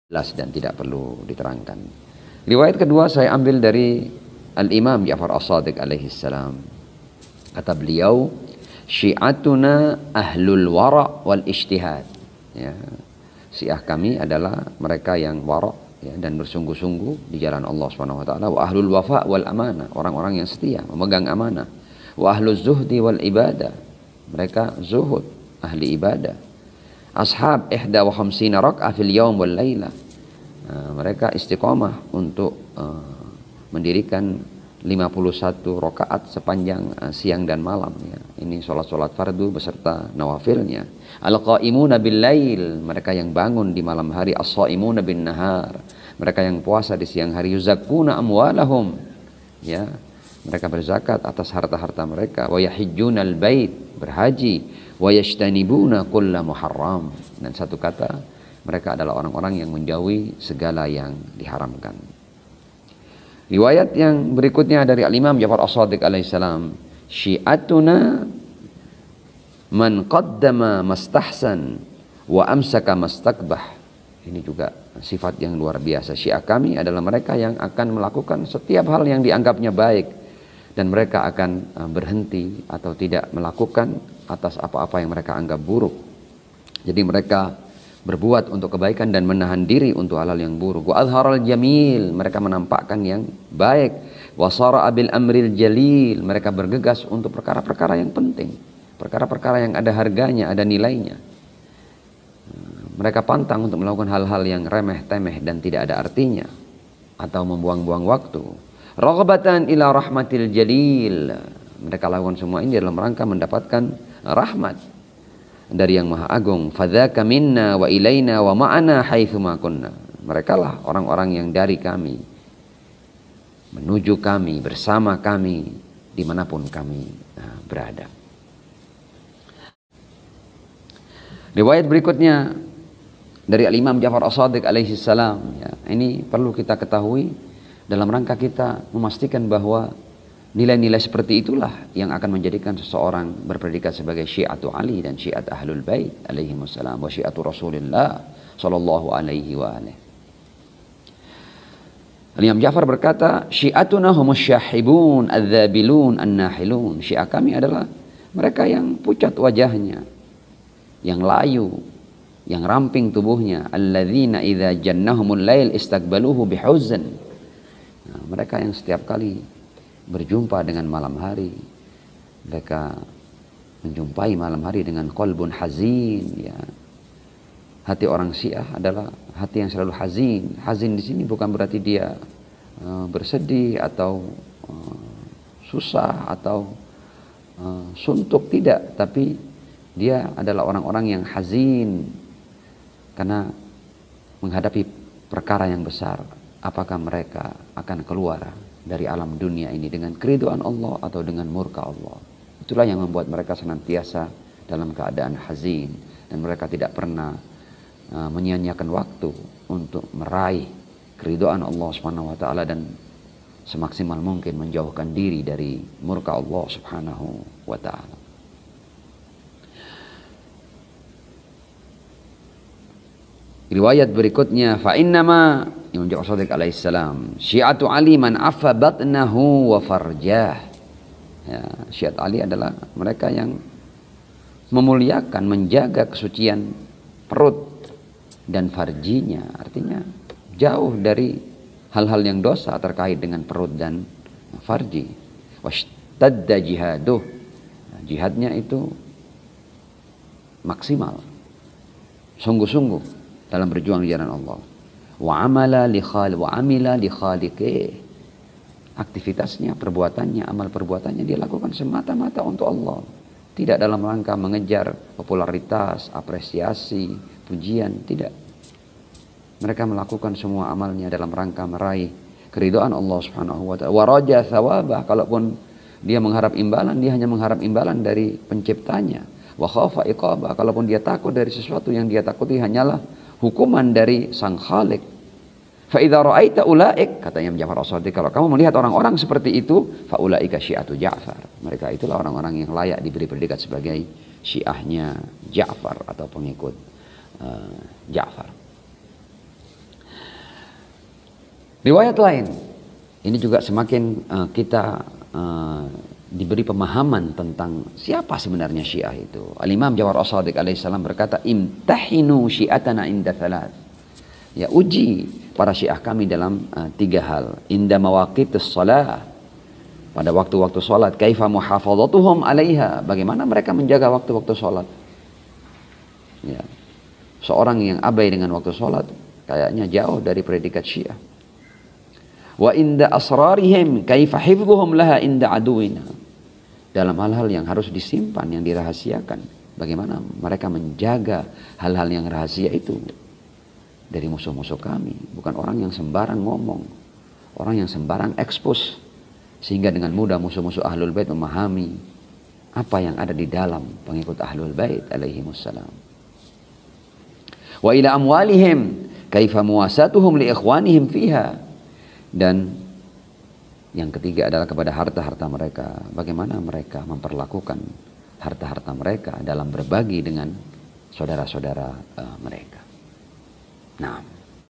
jelas dan tidak perlu diterangkan. Riwayat kedua saya ambil dari Al-Imam Ja'far As-Shadiq alaihi salam. Kata beliau, syi'atuna ahlul wara' wal ijtihad. Ya, Syiah kami adalah mereka yang wara' ya, dan bersungguh-sungguh di jalan Allah Subhanahu wa taala, wa ahlul wafa' wal amanah, orang-orang yang setia memegang amanah, wa ahluz zuhdi wal ibadah, mereka zuhud, ahli ibadah. Ashab 51 raka'ah fil yaum wal lailah. Mereka istiqomah untuk mendirikan 51 rakaat sepanjang siang dan malam ya. Ini sholat-sholat fardu beserta nawafilnya. Al-qa'imuna bil lail, mereka yang bangun di malam hari. As-sha'imuna bin nahar, mereka yang puasa di siang hari. Yuzakkuna amwalahum, ya, mereka berzakat atas harta-harta mereka. Wa yahijjuna al-bait, berhaji. Wa yajtanibuna kulla muharram, dan satu kata, mereka adalah orang-orang yang menjauhi segala yang diharamkan. Riwayat yang berikutnya dari Al-Imam Ja'far As-Shadiq alaihissalam, syi'atuna man qaddama mastahsan wa amsaka mastakbah. Ini juga sifat yang luar biasa. Syiah kami adalah mereka yang akan melakukan setiap hal yang dianggapnya baik, dan mereka akan berhenti atau tidak melakukan atas apa-apa yang mereka anggap buruk. Jadi mereka berbuat untuk kebaikan dan menahan diri untuk hal-hal yang buruk. Wa azharal jamil, mereka menampakkan yang baik. Wa sara'a bil amril jalil, mereka bergegas untuk perkara-perkara yang penting, perkara-perkara yang ada harganya, ada nilainya. Mereka pantang untuk melakukan hal-hal yang remeh-temeh dan tidak ada artinya atau membuang-buang waktu. Raghbatan ila rahmatil jalil, mereka lakukan semua ini dalam rangka mendapatkan rahmat dari yang Maha Agung. Fadzaka minna wa ilaina wa ma'ana haitsu ma kunna, mereka lah orang-orang yang dari kami, menuju kami, bersama kami, dimanapun kami berada. Riwayat berikutnya dari Al-Imam Ja'far As-Shadiq alaihi salam ya, ini perlu kita ketahui dalam rangka kita memastikan bahwa nilai-nilai seperti itulah yang akan menjadikan seseorang berpredikat sebagai syi'atu Ali dan syi'at ahlul bait alaihi wassalam wa syi'atu Rasulillah sallallahu alaihi wa alihi. Al-Imam Ja'far berkata, syi'atuna humus syahibun adzabilun an-nahilun. Syiah kami adalah mereka yang pucat wajahnya, yang layu, yang ramping tubuhnya. Alladzina idza jannahumul lail istaqbaluhu bihuzn. Mereka yang setiap kali berjumpa dengan malam hari, mereka menjumpai malam hari dengan qalbun hazin ya. Hati orang Syiah adalah hati yang selalu hazin. Hazin di sini bukan berarti dia bersedih atau susah atau suntuk, tidak, tapi dia adalah orang-orang yang hazin karena menghadapi perkara yang besar. Apakah mereka akan keluar dari alam dunia ini dengan keridhaan Allah atau dengan murka Allah? Itulah yang membuat mereka senantiasa dalam keadaan hazin, dan mereka tidak pernah menyia-nyiakan waktu untuk meraih keridhaan Allah Subhanahu wa taala dan semaksimal mungkin menjauhkan diri dari murka Allah Subhanahu wa taala. Riwayat berikutnya, fa innama Imam Ja'far Shadiq alaihissalam, syi'atu Ali man afa batnahu wa farjah. Ya, syiat Ali adalah mereka yang memuliakan, menjaga kesucian perut dan farjinya, artinya jauh dari hal-hal yang dosa terkait dengan perut dan farji. Washtadda jihaduh, jihadnya itu maksimal, sungguh-sungguh dalam berjuang di jalan Allah. Wa amila li khaliqih, aktivitasnya, perbuatannya, amal perbuatannya dia lakukan semata-mata untuk Allah, tidak dalam rangka mengejar popularitas, apresiasi, pujian, tidak. Mereka melakukan semua amalnya dalam rangka meraih keridhaan Allah Subhanahu wa taala. Wa raja thawabah, kalaupun dia mengharap imbalan, dia hanya mengharap imbalan dari penciptanya. Wa khafa iqabah, kalaupun dia takut dari sesuatu, yang dia takuti hanyalah hukuman dari sang Khalik. Fa idza ra'aita ulaik, kata Imam Ja'far As-Shadiq, kalau kamu melihat orang-orang seperti itu, fa ulaika syi'atu Ja'far, mereka itulah orang-orang yang layak diberi predikat sebagai syiahnya Ja'far atau pengikut Ja'far. Riwayat lain, ini juga semakin kita diberi pemahaman tentang siapa sebenarnya Syiah itu. Al-Imam Ja'far As-Shadiq alaihissalam berkata, imtahinu syi'atana inda thalath. Ya, uji para Syiah kami dalam 3 hal. Inda mawaqitus shalah, pada waktu-waktu sholat. Kaifa muhafadzatuhum alaiha, bagaimana mereka menjaga waktu-waktu sholat. Ya. Seorang yang abai dengan waktu sholat kayaknya jauh dari predikat Syiah. Wa inda asrarihim kaifa hifdhuhum laha inda aduwina, dalam hal-hal yang harus disimpan, yang dirahasiakan, bagaimana mereka menjaga hal-hal yang rahasia itu dari musuh-musuh kami. Bukan orang yang sembarang ngomong, orang yang sembarang ekspos, sehingga dengan mudah musuh-musuh Ahlul Bait memahami apa yang ada di dalam pengikut Ahlul Bait alaihimussalam. Wa ila amwalihim kaifa muwasatuhum li ikhwanihim fiha, dan yang ketiga adalah kepada harta-harta mereka, bagaimana mereka memperlakukan harta-harta mereka dalam berbagi dengan saudara-saudara mereka. Nah,